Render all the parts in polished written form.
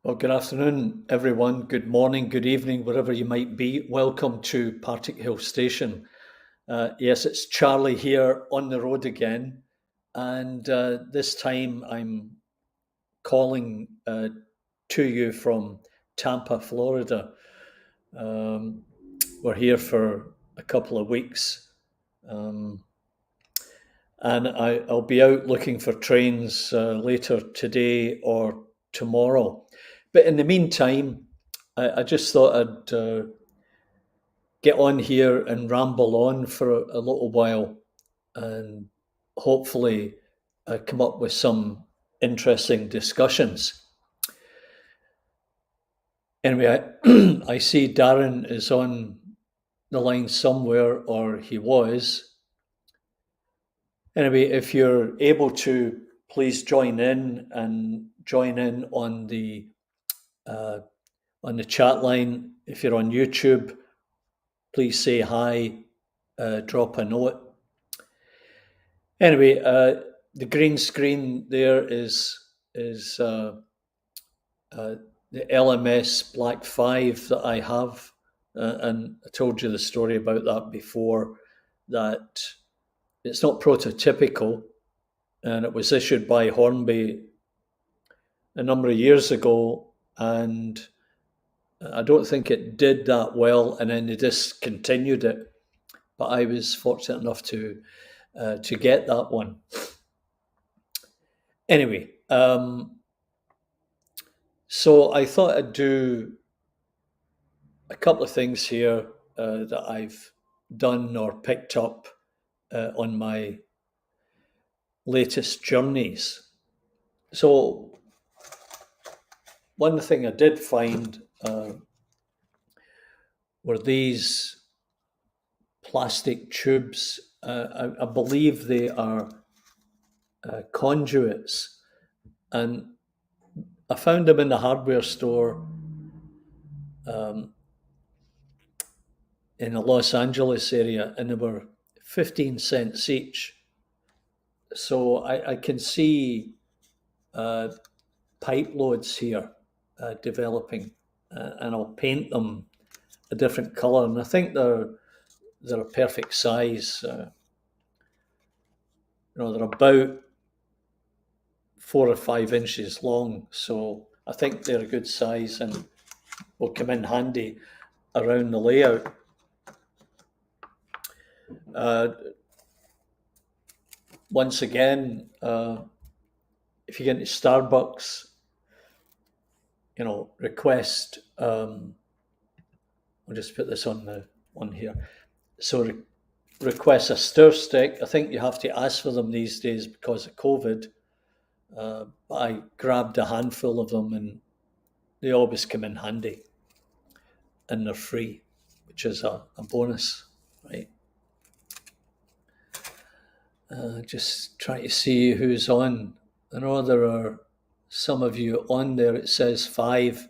Well, good afternoon, everyone. Good morning, good evening, wherever you might be. Welcome to Partickhill Station. Yes, it's Charlie here on the road again. And this time I'm calling to you from Tampa, Florida. Um, we're here for a couple of weeks. Um, and I'll be out looking for trains later today or tomorrow. But in the meantime, I just thought I'd get on here and ramble on for a little while and hopefully come up with some interesting discussions. Anyway, I see Darren is on the line somewhere, or he was. Anyway, if you're able to, please join in and join in uh, on the chat line. If you're on YouTube, please say hi, drop a note. Anyway, the green screen there is the LMS Black 5 that I have, and I told you the story about that before. That it's not prototypical, and it was issued by Hornby a number of years ago, and I don't think it did that well, and then they discontinued it. But I was fortunate enough to get that one. Anyway, so I thought I'd do a couple of things here that I've done or picked up on my latest journeys. So one thing I did find were these plastic tubes. I believe they are conduits, and I found them in the hardware store in the Los Angeles area, and they were 15 cents each. So I can see pipe loads here developing, and I'll paint them a different colour. And I think they're a perfect size. They're about 4 or 5 inches long, so I think they're a good size and will come in handy around the layout. Once again, if you get into Starbucks, request. I'll just put this on here. So request a stir stick. I think you have to ask for them these days because of COVID. I grabbed a handful of them, and they always come in handy, and they're free, which is a bonus, right? Just trying to see who's on. I know there are some of you on there. It says 5.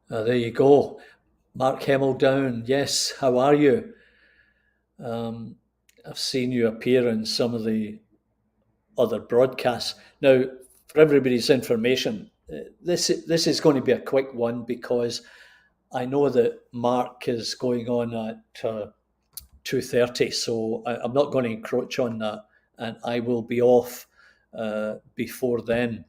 There you go. Mark Hemmel down. Yes, how are you? I've seen you appear in some of the other broadcasts. Now, for everybody's information, this is going to be a quick one because I know that Mark is going on at 2:30, so I'm not going to encroach on that, and I will be off before then.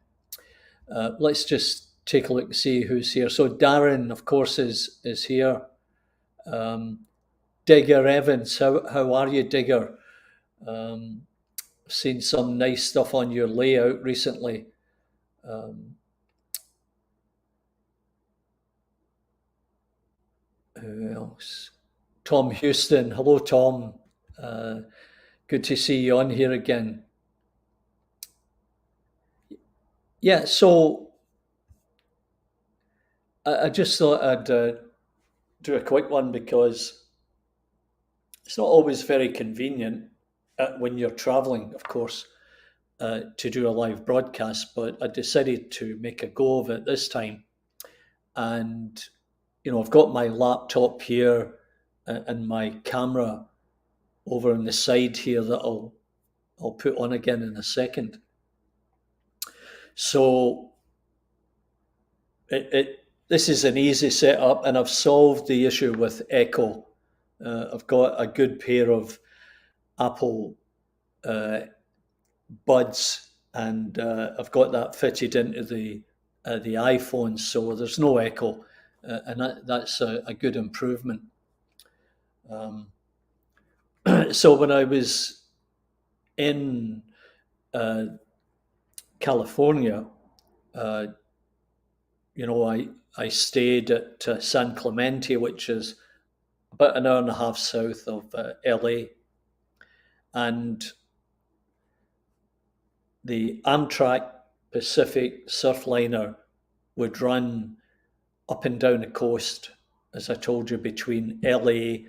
Let's just take a look and see who's here. So Darren, of course, is here. Digger Evans, how are you, Digger? I've seen some nice stuff on your layout recently. Who else? Tom Houston. Hello, Tom. Good to see you on here again. Yeah, so I just thought I'd do a quick one because it's not always very convenient when you're traveling, of course, to do a live broadcast, but I decided to make a go of it this time. And, I've got my laptop here and my camera over on the side here that I'll put on again in a second. So this is an easy setup, and I've solved the issue with echo. I've got a good pair of Apple buds, and I've got that fitted into the iPhone, so there's no echo, and that's a good improvement. So when I was in California, I stayed at San Clemente, which is about an hour and a half south of LA, and the Amtrak Pacific Surfliner would run up and down the coast, as I told you, between LA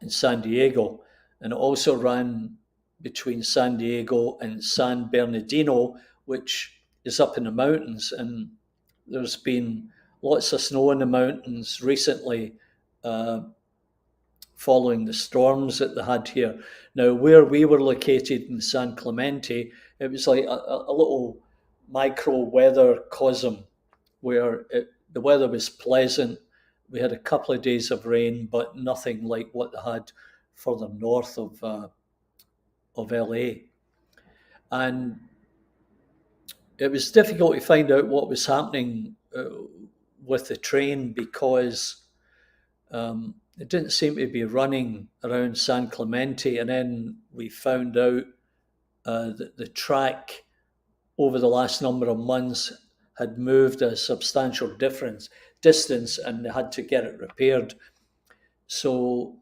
and San Diego, and it also ran between San Diego and San Bernardino, which is up in the mountains. And there's been lots of snow in the mountains recently, following the storms that they had here. Now, where we were located in San Clemente, it was like a little micro weather cosm where the weather was pleasant. We had a couple of days of rain, but nothing like what they had further north of LA. And it was difficult to find out what was happening with the train because it didn't seem to be running around San Clemente. And then we found out that the track over the last number of months had moved a substantial distance, and they had to get it repaired. So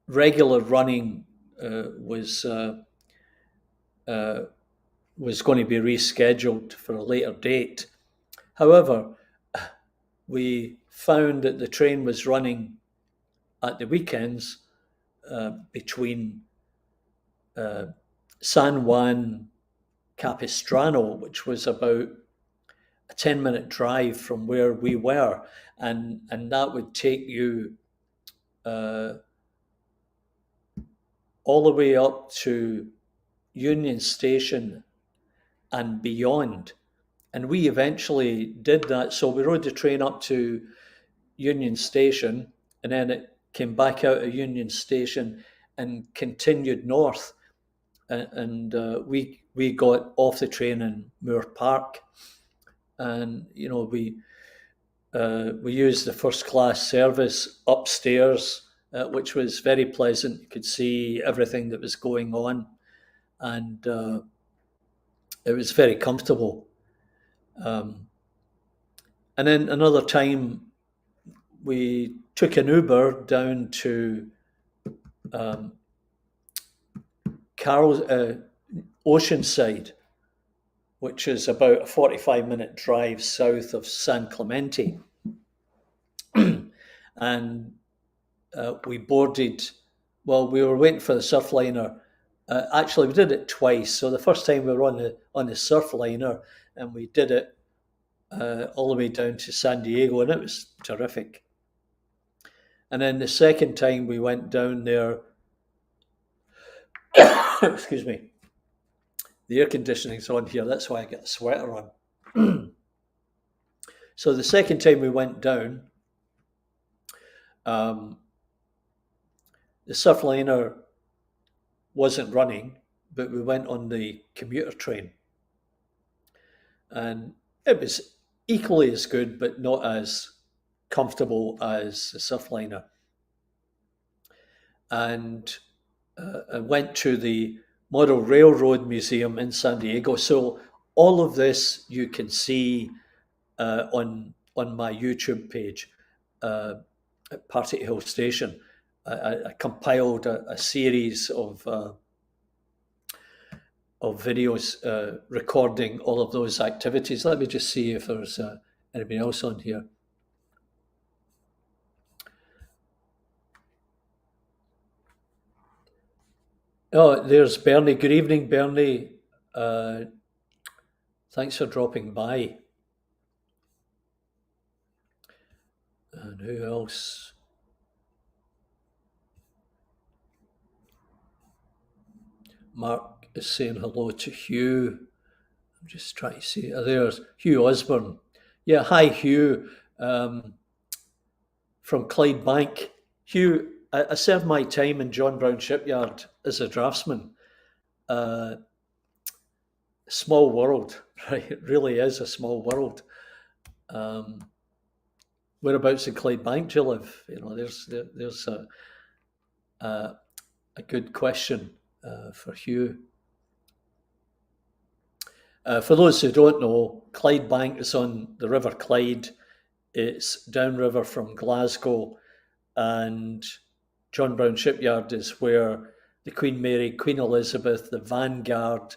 regular running was going to be rescheduled for a later date. However, we found that the train was running at the weekends between San Juan Capistrano, which was about a 10-minute drive from where we were, and that would take you all the way up to Union Station and beyond. And we eventually did that. So we rode the train up to Union Station, and then it came back out of Union Station and continued north. And we got off the train in Moore Park, and we used the first class service upstairs, which was very pleasant. You could see everything that was going on, and it was very comfortable. And then another time, we took an Uber down to Oceanside, which is about a 45-minute drive south of San Clemente. And we boarded, well, we were waiting for the Surfliner. Actually, we did it twice. So the first time we were on the Surfliner, and we did it all the way down to San Diego, and it was terrific. And then the second time we went down there, excuse me, the air conditioning's on here, that's why I got a sweater on. So the second time we went down, the Surfliner wasn't running, but we went on the commuter train. And it was equally as good, but not as comfortable as the Surfliner. And I went to the Model Railroad Museum in San Diego. So all of this you can see on my YouTube page at Partickhill Station. I compiled a series of videos recording all of those activities. Let me just see if there's anybody else on here. Oh, there's Bernie. Good evening, Bernie. Thanks for dropping by. And who else? Mark is saying hello to Hugh. I'm just trying to see. There's Hugh Osborne. Yeah, hi Hugh, um, from Clydebank. Hugh, I served my time in John Brown Shipyard as a draftsman. Uh, Small world, right? It really is a small world. Um, whereabouts in Clydebank do you live? There's a, a good question for Hugh. For those who don't know, Clydebank is on the River Clyde. It's downriver from Glasgow, and John Brown Shipyard is where the Queen Mary, Queen Elizabeth, the Vanguard,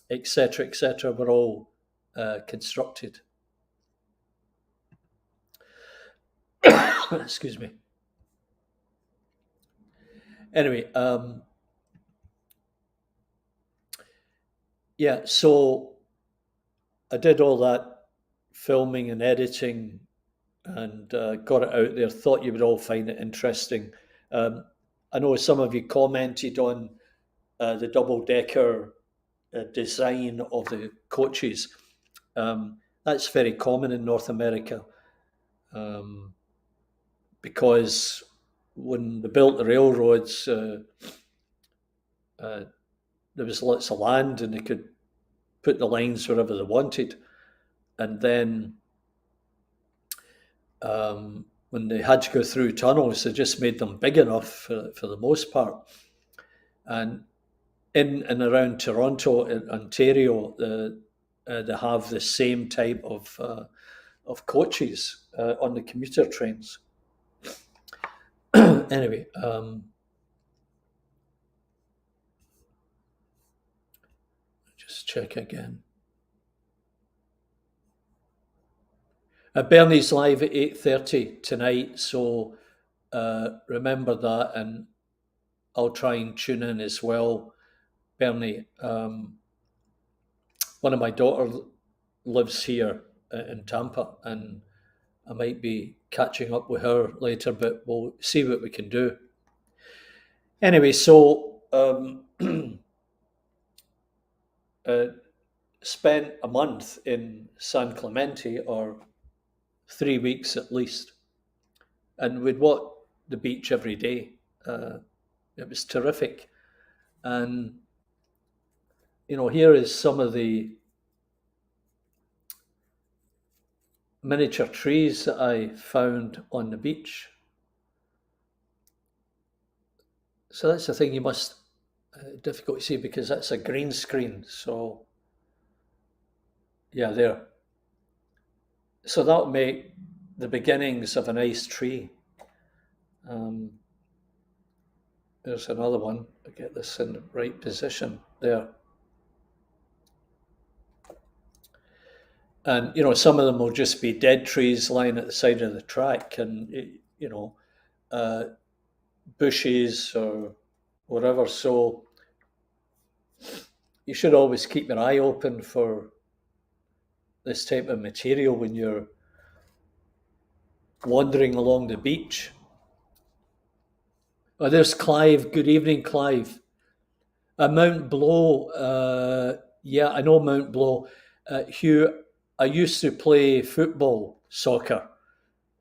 etc., were all constructed. Excuse me. Anyway, yeah, so I did all that filming and editing and got it out there. Thought you would all find it interesting. I know some of you commented on the double decker design of the coaches. That's very common in North America because when they built the railroads, there was lots of land and they could put the lines wherever they wanted. And then when they had to go through tunnels, they just made them big enough for the most part. And in and around Toronto, in Ontario, they have the same type of coaches on the commuter trains. Anyway, just check again. Bernie's live at 8:30 tonight, so remember that, and I'll try and tune in as well. Bernie, one of my daughters lives here in Tampa, and I might be catching up with her later, but we'll see what we can do. Anyway, so spent a month in San Clemente, or 3 weeks at least, and we'd walk the beach every day. It was terrific. And, here is some of the miniature trees that I found on the beach. So that's the thing you must, difficult to see because that's a green screen. So, yeah, there. So that'll make the beginnings of a nice tree. There's another one. I'll get this in the right position there. And, some of them will just be dead trees lying at the side of the track and, bushes or whatever. So you should always keep your eye open for this type of material when you're wandering along the beach. Oh, there's Clive. Good evening, Clive. Mount Blow. Yeah, I know Mount Blow. Hugh, I used to play football, soccer,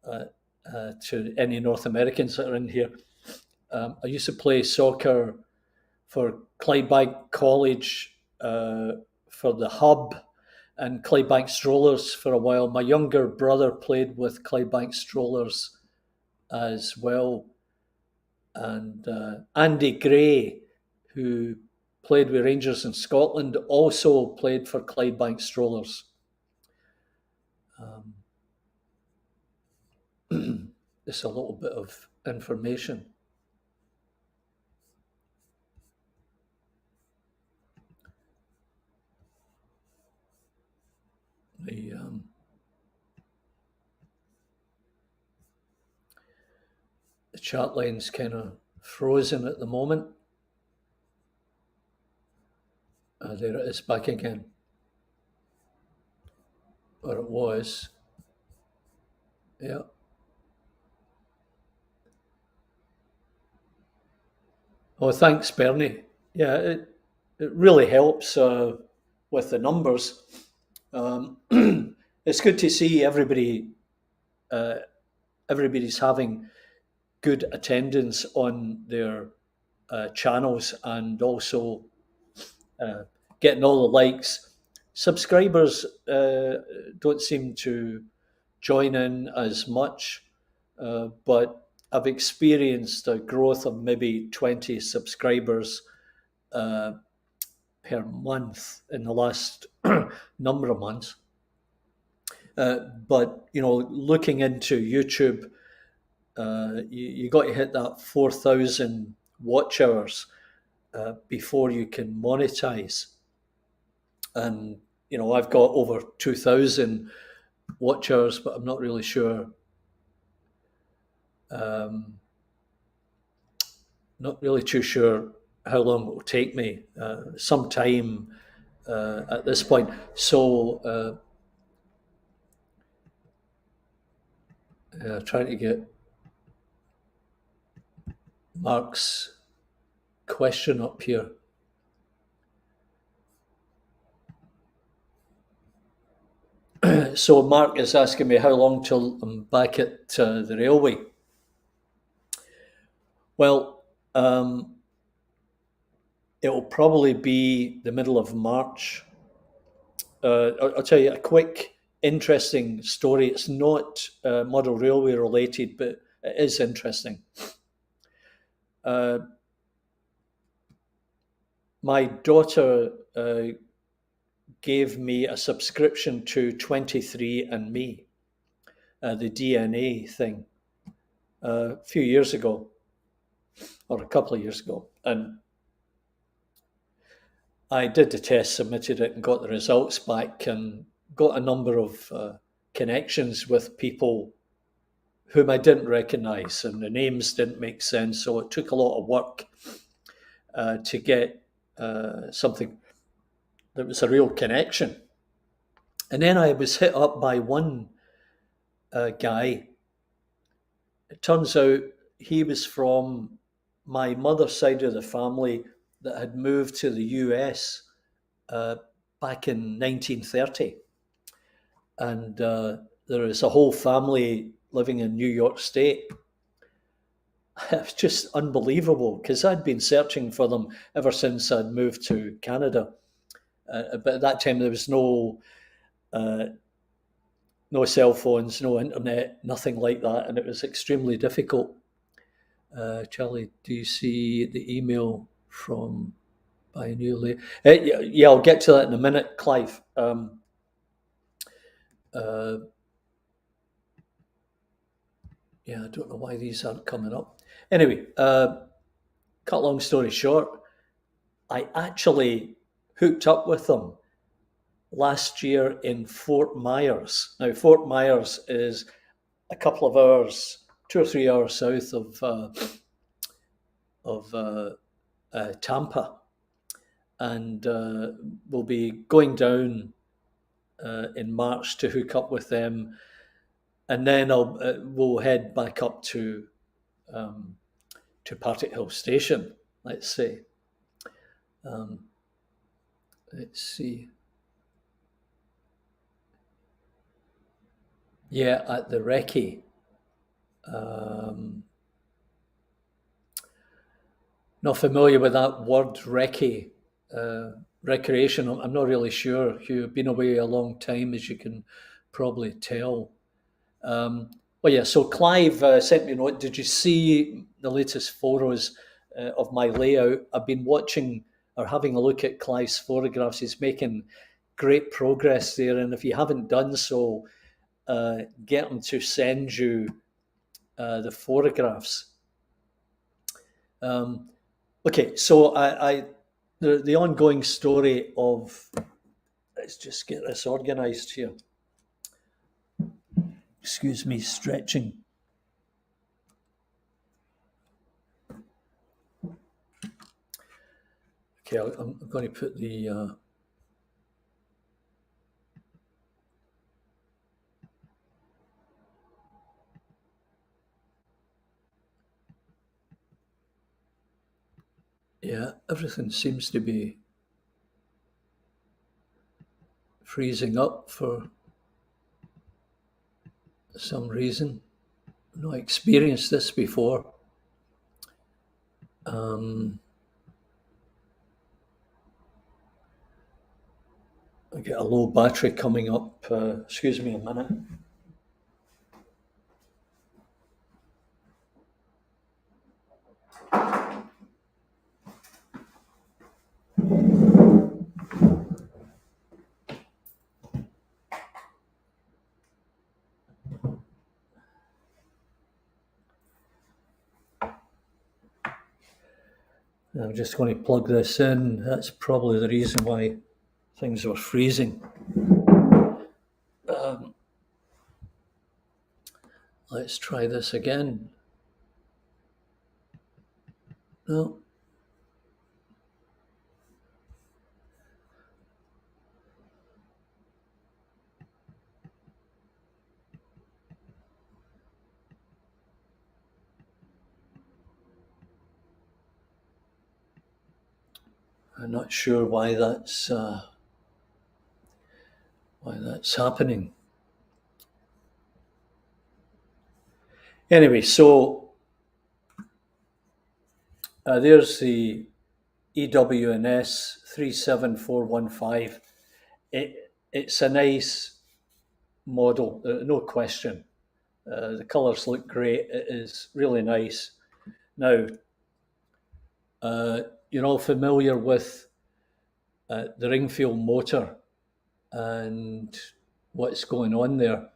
to any North Americans that are in here. I used to play soccer for Clydebank College, for the Hub, and Clydebank Strollers for a while. My younger brother played with Clydebank Strollers as well. And Andy Gray, who played with Rangers in Scotland, also played for Clydebank Strollers. Just a little bit of information. The chat line's kind of frozen at the moment. There it is, back again. Or it was. Yeah. Oh, thanks, Bernie. Yeah, it really helps. with the numbers. It's good to see everybody's having good attendance on their channels, and also uh, getting all the likes. Subscribers don't seem to join in as much, but I've experienced a growth of maybe 20 subscribers uh, per month in the last number of months. But looking into YouTube, you got to hit that 4,000 watch hours before you can monetize. And I've got over 2,000 watch hours, but I'm not really sure. Um, Not really too sure how long it will take me. Some time at this point. So trying to get Mark's question up here. So Mark is asking me how long till I'm back at the railway. Well, it will probably be the middle of March. I'll tell you a quick, interesting story. It's not model railway related, but it is interesting. My daughter gave me a subscription to 23andMe, the DNA thing, a few years ago, or a couple of years ago. And I did the test, submitted it, and got the results back, and got a number of connections with people whom I didn't recognise, and the names didn't make sense. So it took a lot of work to get something that was a real connection. And then I was hit up by one guy. It turns out he was from my mother's side of the family that had moved to the US back in 1930. And there was a whole family living in New York State. It was just unbelievable because I'd been searching for them ever since I'd moved to Canada. But at that time, there was no cell phones, no internet, nothing like that, and it was extremely difficult. Charlie, do you see the email from by new lady? Yeah, I'll get to that in a minute, Clive. Yeah, I don't know why these aren't coming up. Anyway, cut long story short, I actually hooked up with them last year in Fort Myers. Now, Fort Myers is a couple of hours, 2 or 3 hours south of Tampa, and we'll be going down in March to hook up with them, and then we'll head back up to Partickhill Station. Let's say. Let's see. Yeah, at the recce. Not familiar with that word, recce. Recreation, I'm not really sure. You've been away a long time, as you can probably tell. Well, yeah, so Clive sent me a note. Did you see the latest photos of my layout? I've been watching or having a look at Clive's photographs. He's making great progress there. And if you haven't done so, get him to send you the photographs. Okay, so the ongoing story of, let's just get this organized here. Excuse me, stretching. Okay, I'm going to put the yeah, everything seems to be freezing up for some reason. I've not experienced this before. I get a low battery coming up. Excuse me a minute. I'm just going to plug this in. That's probably the reason why things were freezing. Let's try this again. No. I'm not sure why that's happening. Anyway, so there's the EW&S 37415. It's a nice model, no question. The colours look great. It is really nice. Now, you're all familiar with the Ringfield motor and what's going on there.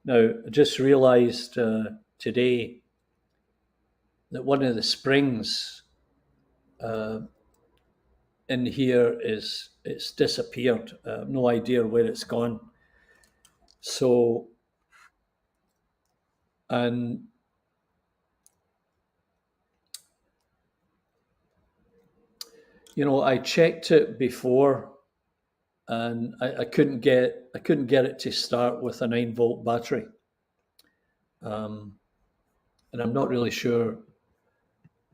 Now, I just realised today that one of the springs in here it's disappeared. No idea where it's gone. So, and I checked it before, and I couldn't get it to start with a 9-volt battery, and I'm not really sure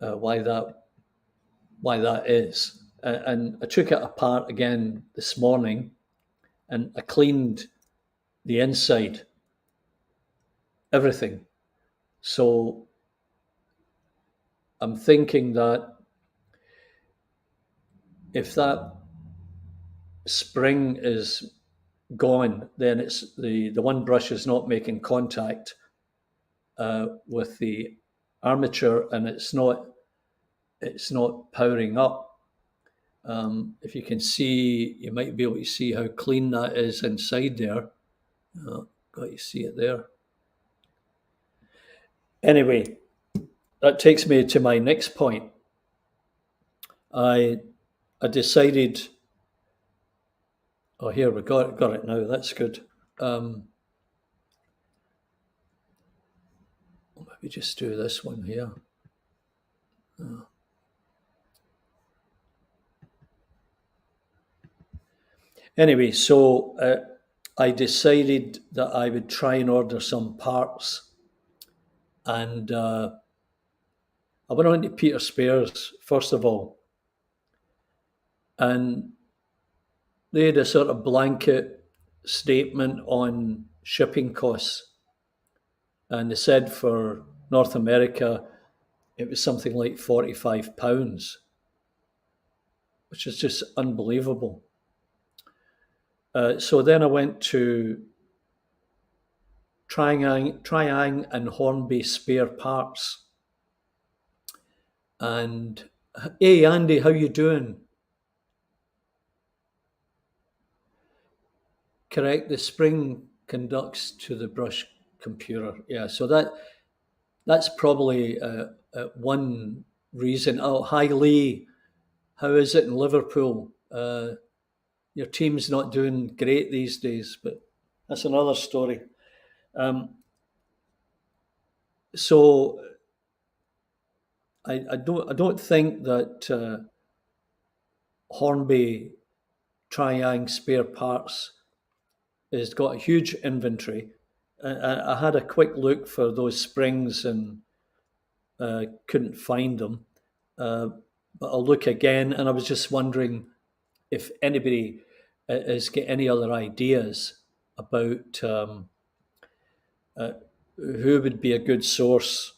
why that is. And I took it apart again this morning, and I cleaned the inside, everything. So I'm thinking that if that spring is gone, then it's the one brush is not making contact with the armature, and it's not powering up. If you can see, you might be able to see how clean that is inside there. Got you see it there. Anyway, that takes me to my next point. I decided. Oh, here we got it now. That's good. Maybe just do this one here. Anyway, so I decided that I would try and order some parts, and I went on to Peter Spares first of all, and they had a sort of blanket statement on shipping costs, and they said for North America it was something like £45, which is just unbelievable. So then I went to Triang and Hornby Spare Parts. And hey, Andy, how you doing? Correct, the spring conducts to the brush computer. Yeah, so that's probably one reason. Oh, hi Lee, how is it in Liverpool? Your team's not doing great these days, but that's another story. So I don't think that Hornby Triang Spare Parts has got a huge inventory. I had a quick look for those springs and couldn't find them. But I'll look again, and I was just wondering if anybody is get any other ideas about who would be a good source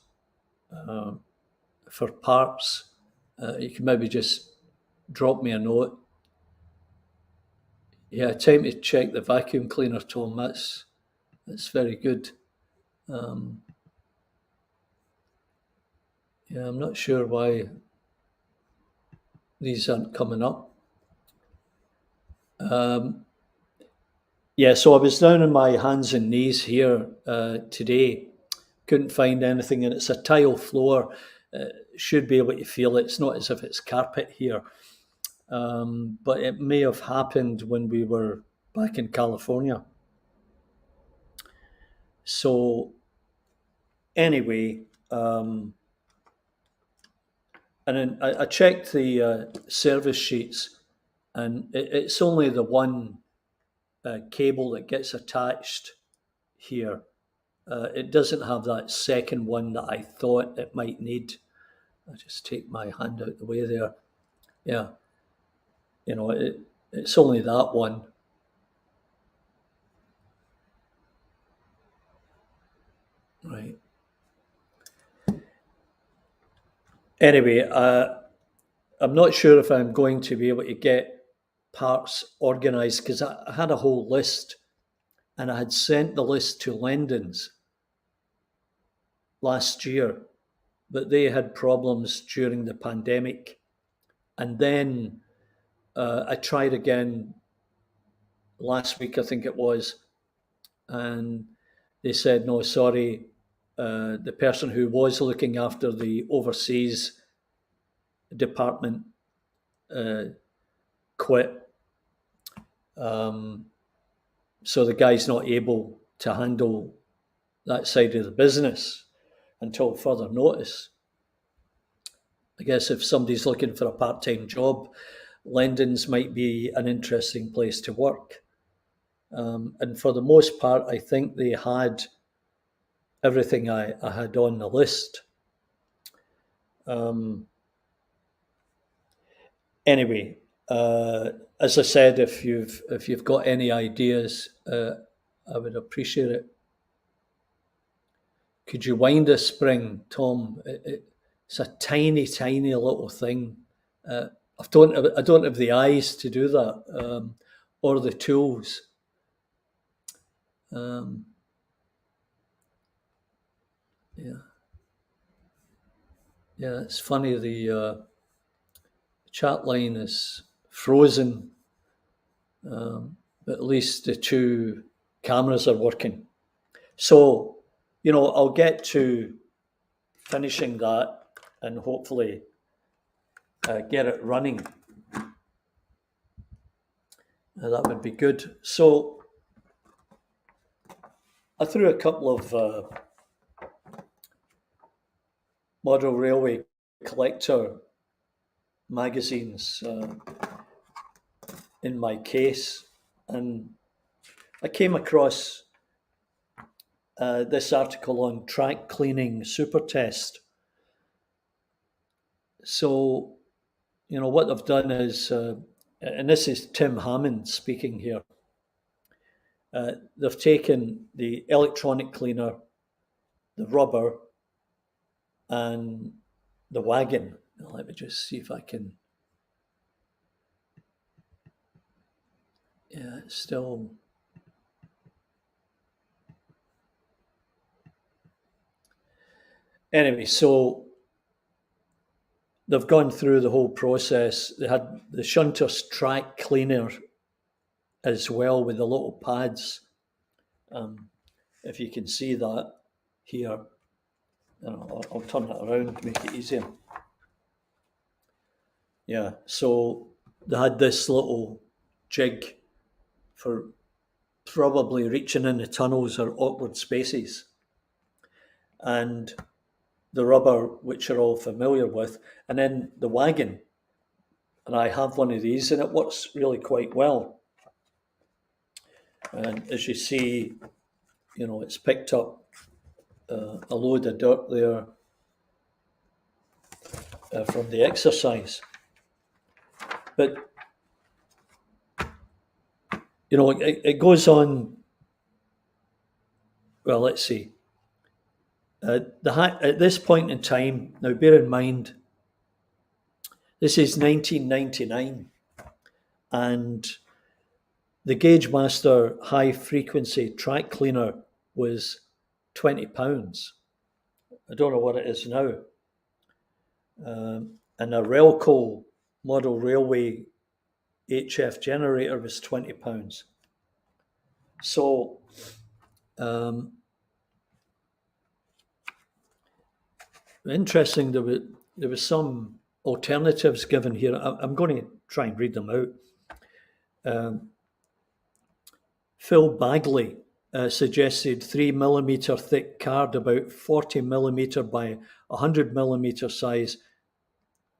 for parts. You can maybe just drop me a note. Yeah, time to check the vacuum cleaner, Tom. That's very good. Yeah, I'm not sure why these aren't coming up. Yeah, so I was down on my hands and knees here today. Couldn't find anything, and it's a tile floor. Should be able to feel it. It's not as if it's carpet here, but it may have happened when we were back in California. So anyway, and then I checked the service sheets, and it's only the one cable that gets attached here. It doesn't have that second one that I thought it might need. I'll just take my hand out the way there. Yeah, it's only that one. Right. Anyway, I'm not sure if I'm going to be able to get parts organised, because I had a whole list, and I had sent the list to Lendon's last year, but they had problems during the pandemic. And then I tried again last week, I think it was, and they said, no, sorry, the person who was looking after the overseas department quit. So the guy's not able to handle that side of the business until further notice. I guess if somebody's looking for a part-time job, Lendon's might be an interesting place to work. And for the most part, I think they had everything I had on the list. Anyway, as I said, if you've got any ideas, I would appreciate it. Could you wind a spring, Tom? It's a tiny, tiny little thing. I don't have the eyes to do that, or the tools. Yeah. Yeah, it's funny. The chat line is frozen, but at least the two cameras are working. So, I'll get to finishing that and hopefully get it running. That would be good. So, I threw a couple of model railway collector magazines in my case, and I came across this article on track cleaning super test. So, what they've done is, and this is Tim Hammond speaking here, they've taken the electronic cleaner, the rubber, and the wagon. Let me just see if I can. Yeah, it's still. Anyway, so they've gone through the whole process. They had the Shunter's track cleaner as well with the little pads. If you can see that here, I'll turn it around to make it easier. Yeah, so they had this little jig for probably reaching in the tunnels or awkward spaces, and the rubber, which you're all familiar with, and then the wagon. And I have one of these, and it works really quite well. And as you see, it's picked up a load of dirt there from the exercise. But it goes on. Well, let's see. At this point in time, now bear in mind, this is 1999, and the Gauge Master high frequency track cleaner was £20. I don't know what it is now. And a Relco model railway HF generator was £20. So interesting, there was some alternatives given here. I'm going to try and read them out. Phil Bagley suggested 3mm thick card, about 40mm by 100mm size.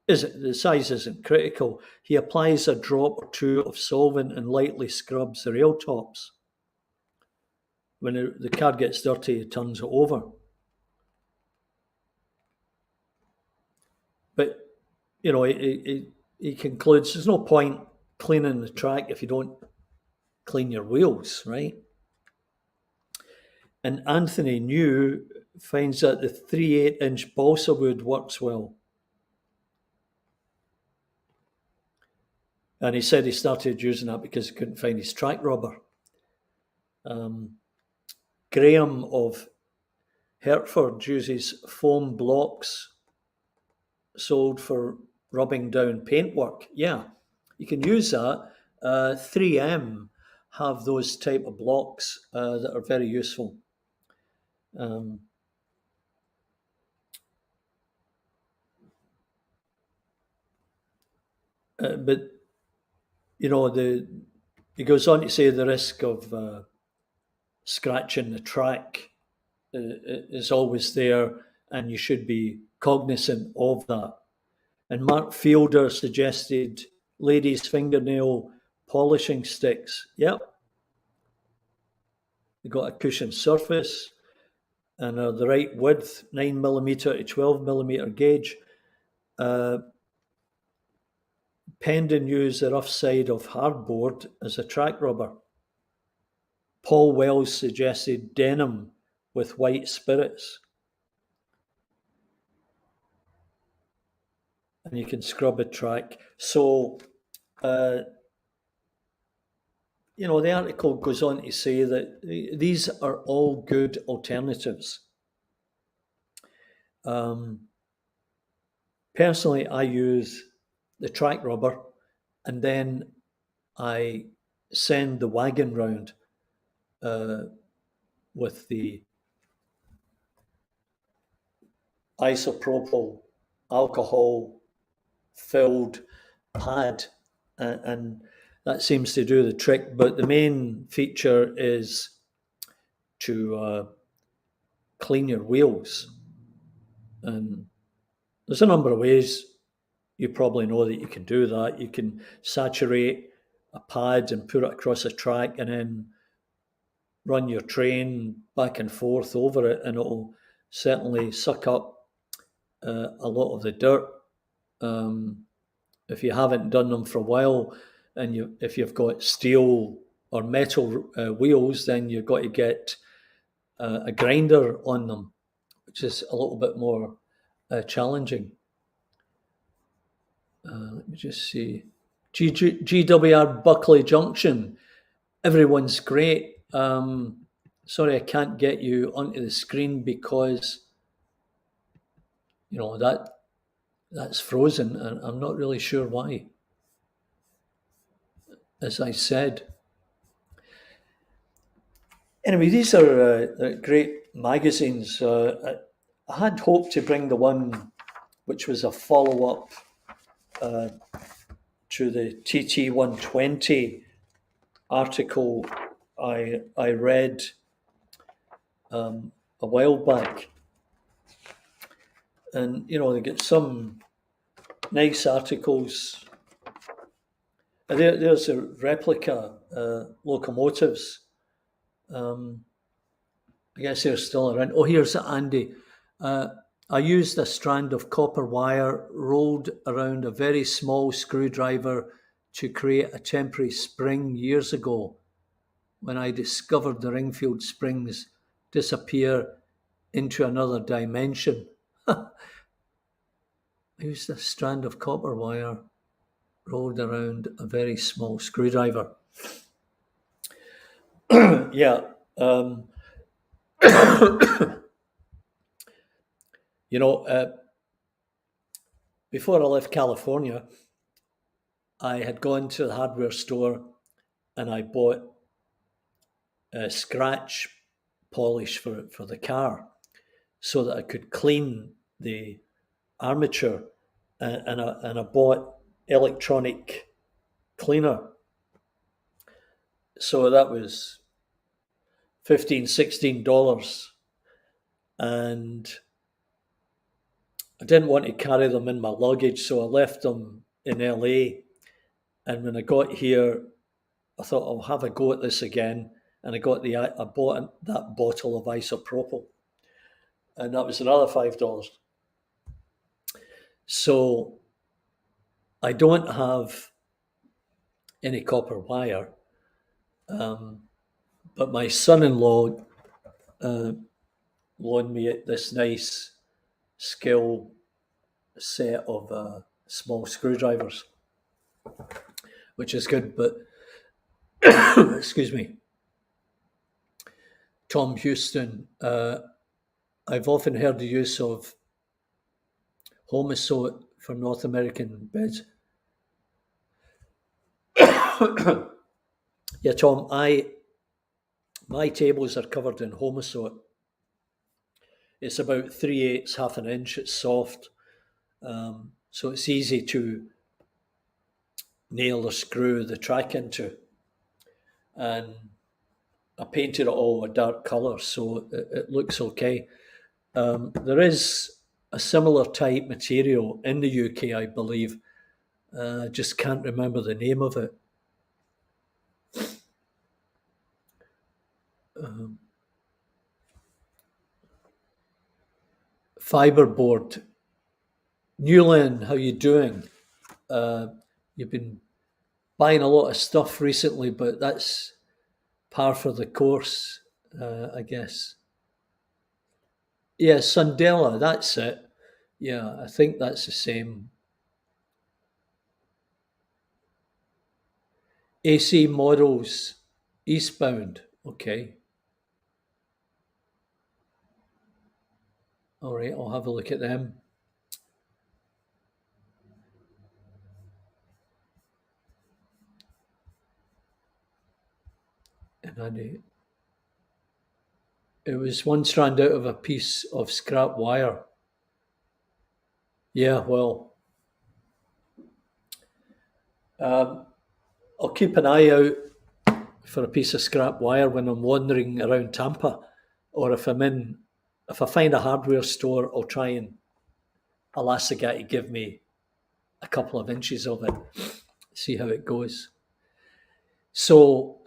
The size isn't critical. He applies a drop or two of solvent and lightly scrubs the rail tops. When the card gets dirty, he turns it over. But, he concludes there's no point cleaning the track if you don't clean your wheels, right? And Anthony New finds that the 3/8-inch balsa wood works well. And he said he started using that because he couldn't find his track rubber. Graham of Hertford uses foam blocks sold for rubbing down paintwork. Yeah, you can use that. 3M have those type of blocks that are very useful. But he goes on to say the risk of scratching the track is always there, and you should be cognizant of that. And Mark Fielder suggested ladies' fingernail polishing sticks. Yep. They've got a cushioned surface and are the right width, 9mm to 12mm gauge. Pendon use the rough side of hardboard as a track rubber. Paul Wells suggested denim with white spirits. And you can scrub a track. So, the article goes on to say that these are all good alternatives. Personally, I use the track rubber, and then I send the wagon round with the isopropyl alcohol filled pad, and that seems to do the trick. But the main feature is to clean your wheels, and there's a number of ways. You probably know that you can do that. You can saturate a pad and put it across a track and then run your train back and forth over it, and it'll certainly suck up a lot of the dirt. If you haven't done them for a while, and if you've got steel or metal wheels, then you've got to get a grinder on them, which is a little bit more challenging. Let me just see. GWR Buckley Junction. Everyone's great. Sorry, I can't get you onto the screen because that's frozen, and I'm not really sure why. As I said. Anyway, these are great magazines. I had hoped to bring the one which was a follow-up to the TT120 article I read a while back. And, they get some nice articles. There's a replica locomotives. I guess they're still around. Oh, here's Andy. I used a strand of copper wire rolled around a very small screwdriver to create a temporary spring years ago. when I discovered the Ringfield springs disappear into another dimension. I used a strand of copper wire rolled around a very small screwdriver. Yeah. You know, before I left California, I had gone to the hardware store and I bought a scratch polish for the car so that I could clean the armature, and I bought electronic cleaner. So that was $15, $16, and I didn't want to carry them in my luggage, so I left them in LA. And when I got here, I thought I'll have a go at this again, and I bought that bottle of isopropyl, and that was another $5. So I don't have any copper wire, but my son-in-law loaned me this nice skill set of small screwdrivers, which is good. But excuse me, Tom Houston, I've often heard the use of Homosote for North American beds. Yeah, Tom, my tables are covered in Homosote. It's about 3/8, half an inch. It's soft, so it's easy to nail or screw the track into. And I painted it all a dark colour, so it looks okay. There is a similar type material in the UK, I believe. I just can't remember the name of it. Fiberboard. Newland, how you doing? You've been buying a lot of stuff recently, but that's par for the course, I guess. Yeah, Sundela, that's it. Yeah, I think that's the same. AC models eastbound. Okay. All right, I'll have a look at them. And it was one strand out of a piece of scrap wire. Yeah, well, I'll keep an eye out for a piece of scrap wire when I'm wandering around Tampa, or if I find a hardware store, I'll try and ask the guy to give me a couple of inches of it, see how it goes. So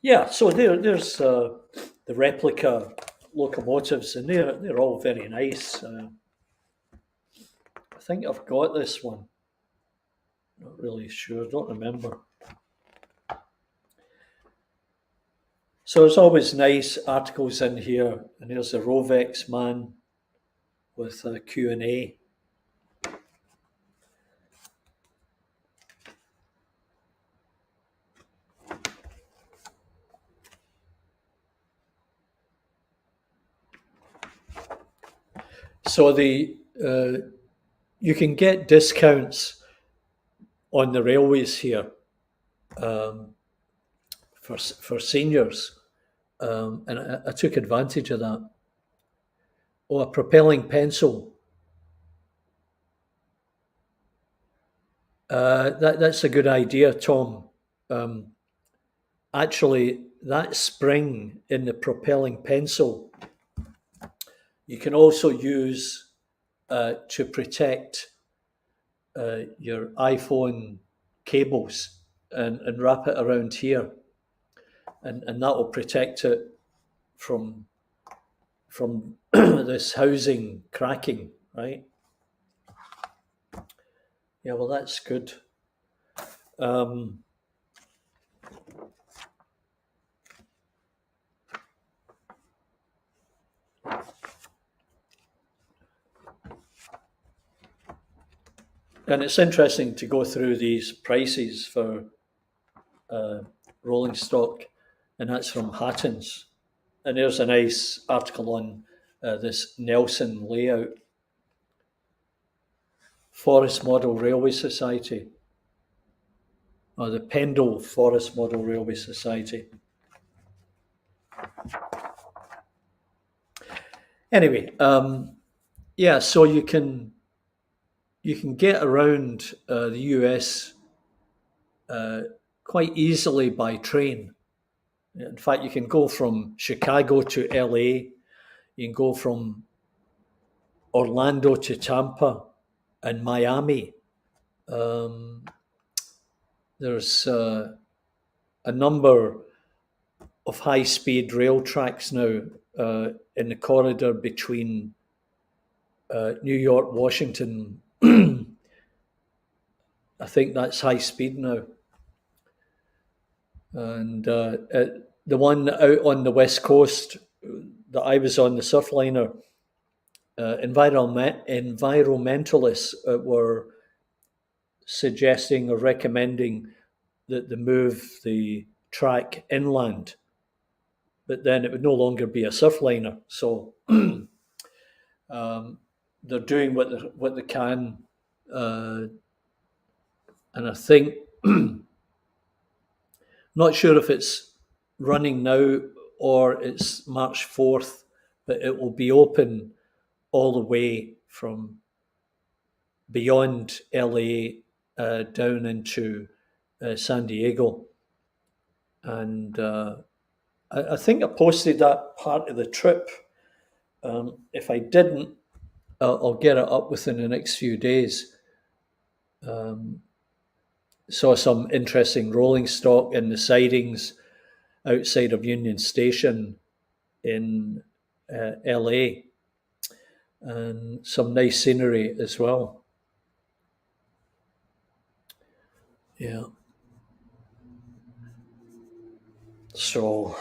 yeah, so there's the replica locomotives, and they're all very nice. I think I've got this one. Not really sure, don't remember. So it's always nice articles in here, and there's the Rovex man with a Q&A. So you can get discounts on the railways here for seniors, and I took advantage of that. Oh, a propelling pencil. That's a good idea, Tom. Actually, that spring in the propelling pencil, you can also use to protect your iPhone cables, and wrap it around here, and that will protect it from this housing cracking, right? Yeah, well, that's good. And it's interesting to go through these prices for rolling stock, and that's from Hatton's. And there's a nice article on this Nelson layout. Forest Model Railway Society, or the Pendle Forest Model Railway Society. Anyway, yeah, so you can get around the US quite easily by train. In fact, you can go from Chicago to LA, you can go from Orlando to Tampa and Miami. There's a number of high-speed rail tracks now in the corridor between New York, Washington. I think that's high speed now. And the one out on the west coast that I was on, the Surfliner, environmentalists were suggesting or recommending that they move the track inland, but then it would no longer be a Surfliner. So they're doing what they can, and I think not sure if it's running now or it's March 4th, but it will be open all the way from beyond LA down into San Diego. And I think I posted that part of the trip. If I didn't, I'll get it up within the next few days. Saw some interesting rolling stock in the sidings outside of Union Station in LA, and some nice scenery as well. Yeah. So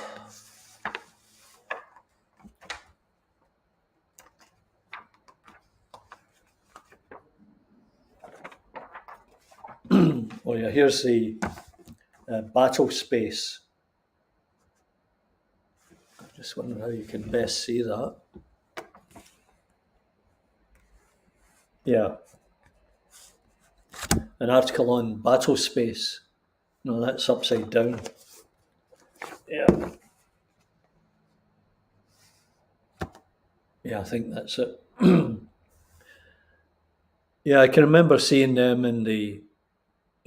oh yeah, here's the battle space. I just wonder how you can best see that. Yeah. An article on battle space. No, that's upside down. Yeah. Yeah, I think that's it. Yeah, I can remember seeing them in the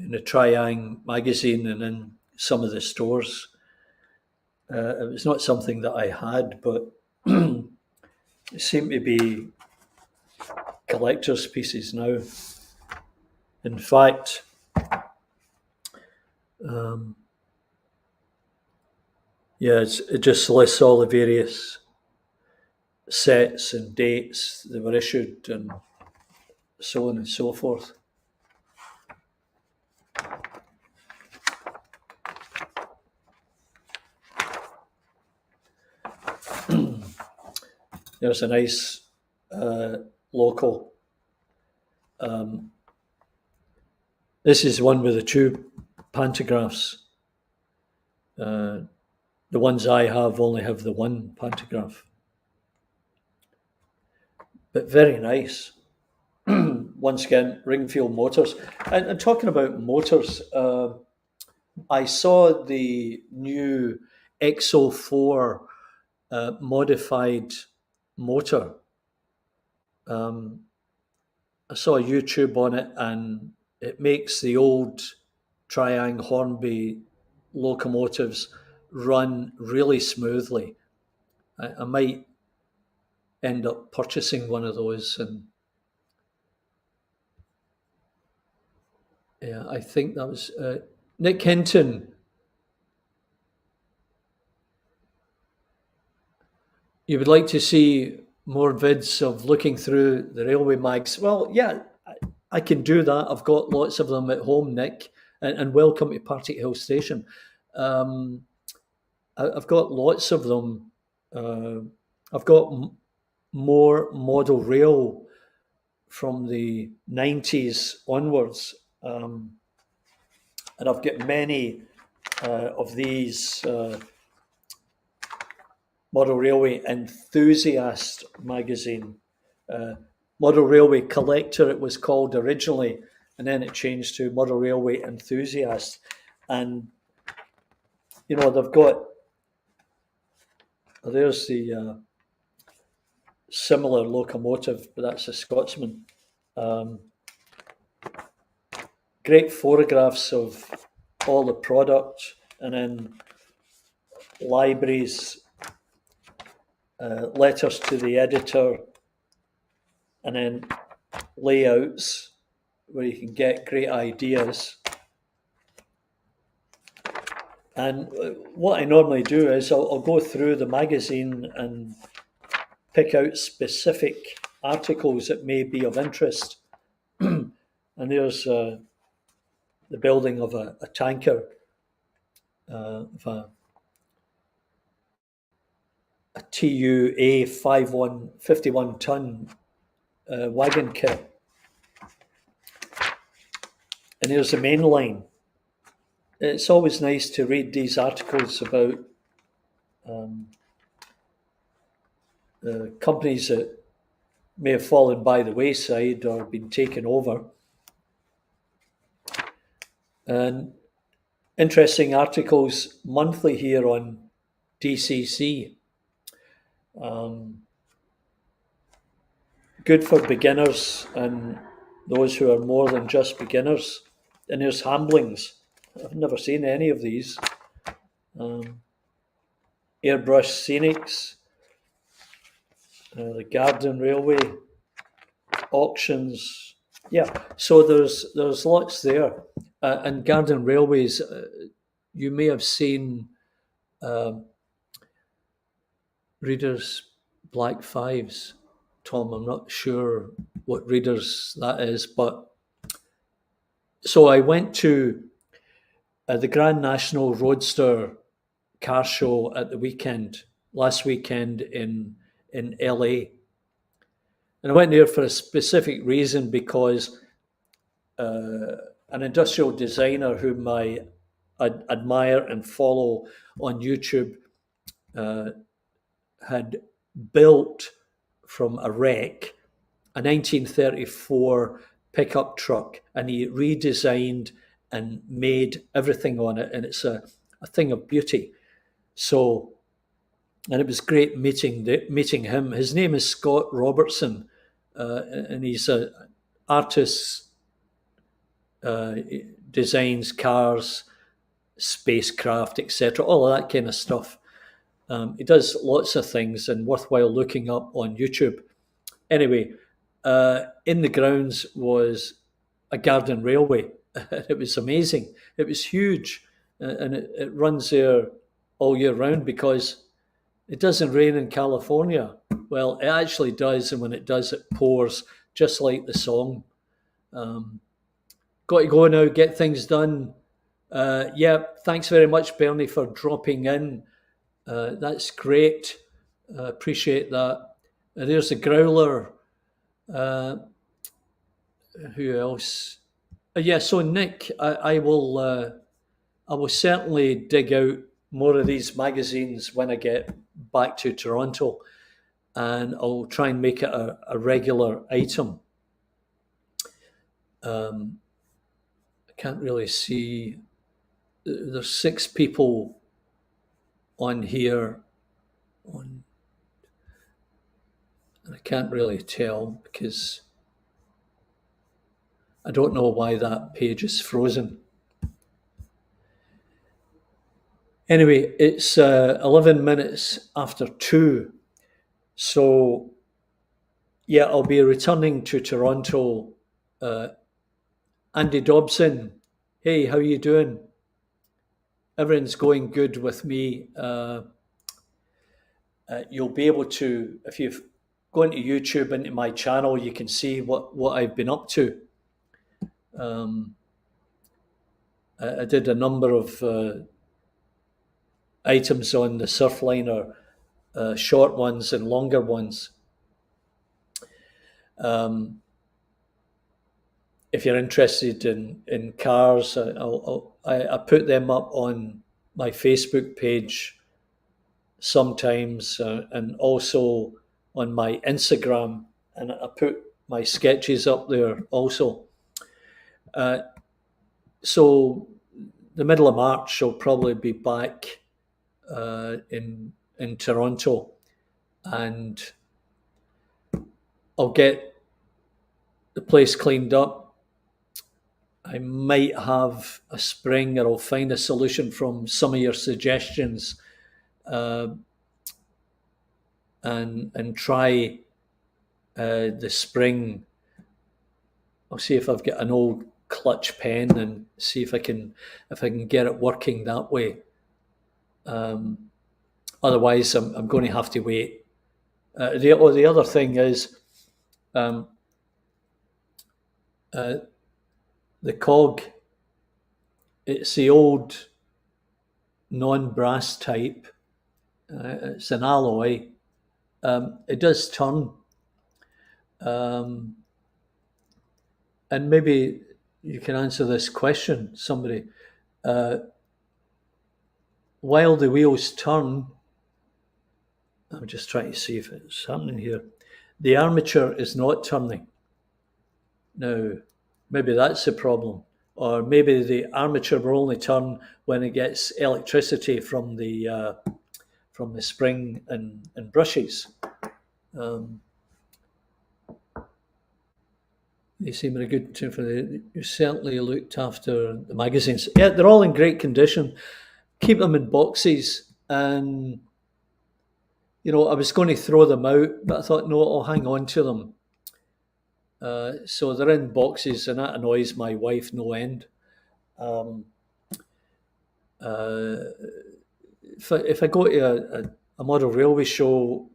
Triang magazine and in some of the stores. It was not something that I had, but it seemed to be collector's pieces now. In fact, yeah, it just lists all the various sets and dates they were issued and so on and so forth. There's a nice local. This is one with the tube pantographs. The ones I have only have the one pantograph. But very nice. Once again, Ringfield Motors. And talking about motors, I saw the new XO4 modified motor. I saw a YouTube on it, and it makes the old Triang Hornby locomotives run really smoothly. I might end up purchasing one of those, and yeah, I think that was Nick Hinton. You would like to see more vids of looking through the railway mags? Well, yeah, I can do that. I've got lots of them at home, Nick, and welcome to Partickhill Station. I've got lots of them. I've got more model rail from the 90s onwards. And I've got many of these Model Railway Enthusiast magazine. Model Railway Collector it was called originally, and then it changed to Model Railway Enthusiast. And, you know, they've got, there's the similar locomotive, but that's a Scotsman. Great photographs of all the product, and then libraries, letters to the editor, and then layouts where you can get great ideas. And what I normally do is I'll go through the magazine and pick out specific articles that may be of interest. And there's the building of a tanker, of a TUA 51 ton wagon kit. And there's the main line. It's always nice to read these articles about companies that may have fallen by the wayside or been taken over. And interesting articles monthly here on DCC. Good for beginners and those who are more than just beginners. And there's Hamblings. I've never seen any of these. Airbrush Scenics, the Garden Railway, auctions. Yeah, so there's lots there. And Garden Railways, you may have seen Reader's Black Fives. Tom, I'm not sure what Reader's that is, but so I went to the Grand National Roadster car show at the weekend, last weekend in LA. And I went there for a specific reason because an industrial designer whom I admire and follow on YouTube had built from a wreck a 1934 pickup truck, and he redesigned and made everything on it, and it's a thing of beauty. So, and it was great meeting him. His name is Scott Robertson, and he's an artist, designs cars, spacecraft, etc., all of that kind of stuff. He does lots of things and worthwhile looking up on YouTube. Anyway, in the grounds was a Garden Railway. It was amazing. It was huge, and it runs there all year round because it doesn't rain in California. Well, it actually does, and when it does, it pours, just like the song. Got to go now, get things done. Yeah, thanks very much, Bernie, for dropping in. That's great. Appreciate that. There's the Growler. Who else? Yeah, so Nick, I will certainly dig out more of these magazines when I get back to Toronto, and I'll try and make it a regular item. I can't really see. There's 6 people on here. And I can't really tell because I don't know why that page is frozen. Anyway, it's 11 minutes after 2. So, yeah, I'll be returning to Toronto. Andy Dobson, hey, how you doing? Everything's going good with me. You'll be able to, if you've gone to YouTube into my channel, you can see what I've been up to. I did a number of items on the Surfliner, short ones and longer ones. if you're interested in cars, I put them up on my Facebook page sometimes, and also on my Instagram, and I put my sketches up there also. Uh, so the middle of March, I'll probably be back in Toronto, and I'll get the place cleaned up. I might have a spring, or I'll find a solution from some of your suggestions, uh, and try the spring. I'll see if I've got an old clutch pen and see if I can get it working that way. Otherwise, I'm going to have to wait. The other thing is, um, uh, the cog. It's the old non-brass type. It's an alloy. It does turn, um, and maybe you can answer this question, somebody. Uh, while the wheels turn, I'm just trying to see if it's happening here. The armature is not turning. Now, maybe that's the problem. Or maybe the armature will only turn when it gets electricity from the spring and brushes. They seem in a good tune for the. You certainly looked after the magazines. Yeah, they're all in great condition. Keep them in boxes, and I was going to throw them out, but I thought no, I'll hang on to them. So they're in boxes, and that annoys my wife no end. Um, uh, if I go to a model railway show,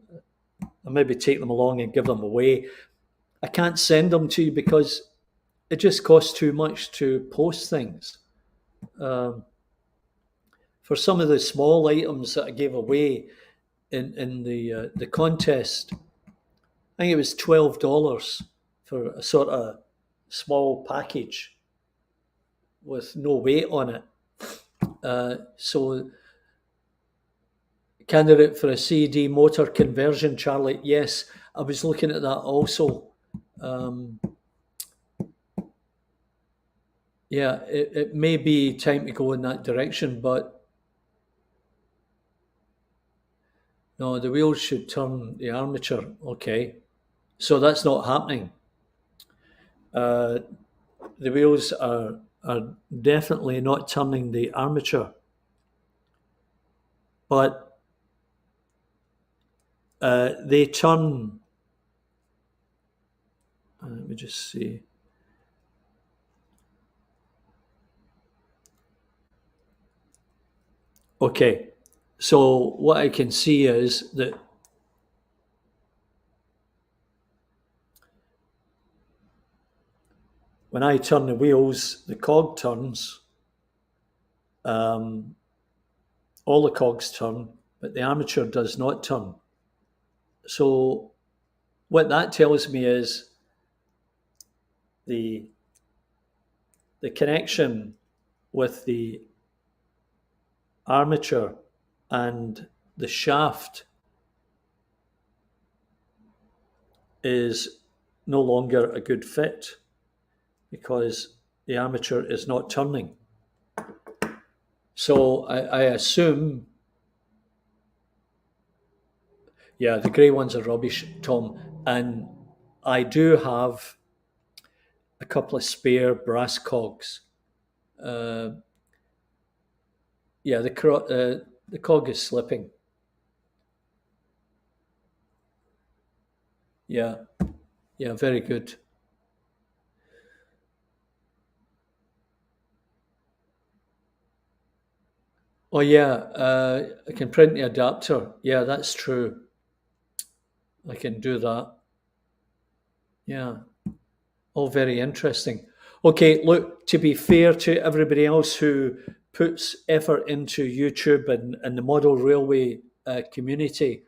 I maybe take them along and give them away. I can't send them to you because it just costs too much to post things. Um, for some of the small items that I gave away in the contest, I think it was $12 for a sort of small package with no weight on it. So, candidate for a CD motor conversion, Charlie. Yes, I was looking at that also. Yeah, it may be time to go in that direction, but no, the wheels should turn the armature. Okay, so that's not happening. The wheels are definitely not turning the armature, but they turn. Let me just see. Okay, so what I can see is that when I turn the wheels, the cog turns. All the cogs turn, but the armature does not turn. So what that tells me is the connection with the armature and the shaft is no longer a good fit because the armature is not turning. So I assume, yeah, the grey ones are rubbish, Tom, and I do have a couple of spare brass cogs. Yeah, the cog is slipping. Yeah, yeah, very good. Oh yeah, I can print the adapter. Yeah, that's true. I can do that. Yeah, all very interesting. Okay, look, to be fair to everybody else who puts effort into YouTube and the model railway community,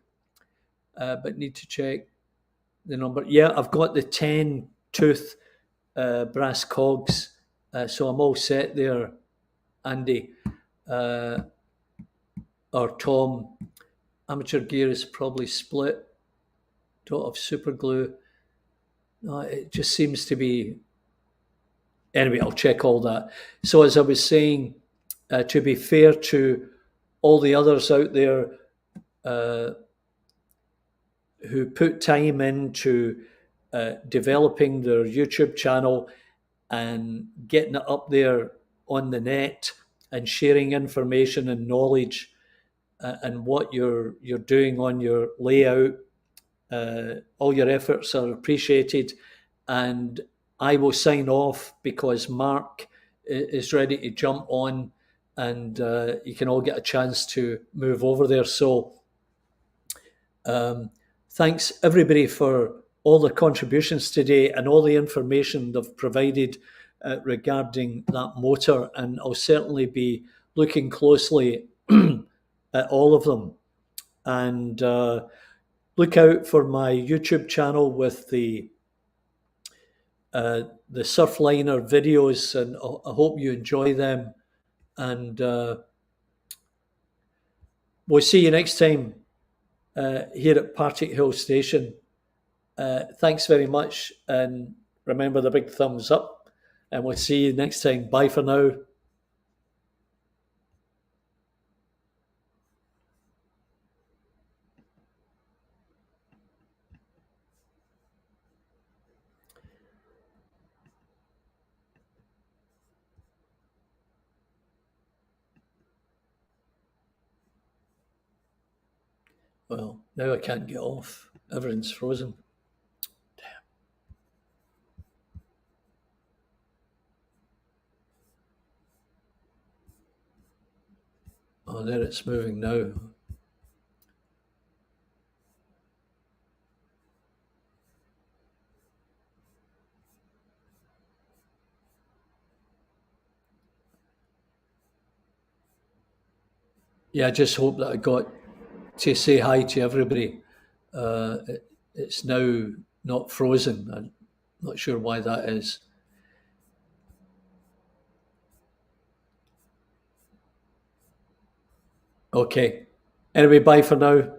but need to check the number. Yeah, I've got the 10 tooth brass cogs. So I'm all set there, Andy. Or Tom. Amateur gear is probably split. Dot of super glue. No, it just seems to be. Anyway, I'll check all that. So as I was saying, to be fair to all the others out there who put time into developing their YouTube channel and getting it up there on the net and sharing information and knowledge and what you're doing on your layout. All your efforts are appreciated, and I will sign off because Mark is ready to jump on, and you can all get a chance to move over there. So thanks everybody for all the contributions today and all the information they've provided regarding that motor, and I'll certainly be looking closely at all of them. And look out for my YouTube channel with the Surfliner videos, and I hope you enjoy them. And we'll see you next time here at Partickhill Station. Thanks very much, and remember the big thumbs up, and we'll see you next time. Bye for now. Well, now I can't get off. Everything's frozen. Damn. Oh, there it's moving now. Yeah, I just hope that I got to say hi to everybody. It's now not frozen. I'm not sure why that is. Okay. Anyway, bye for now.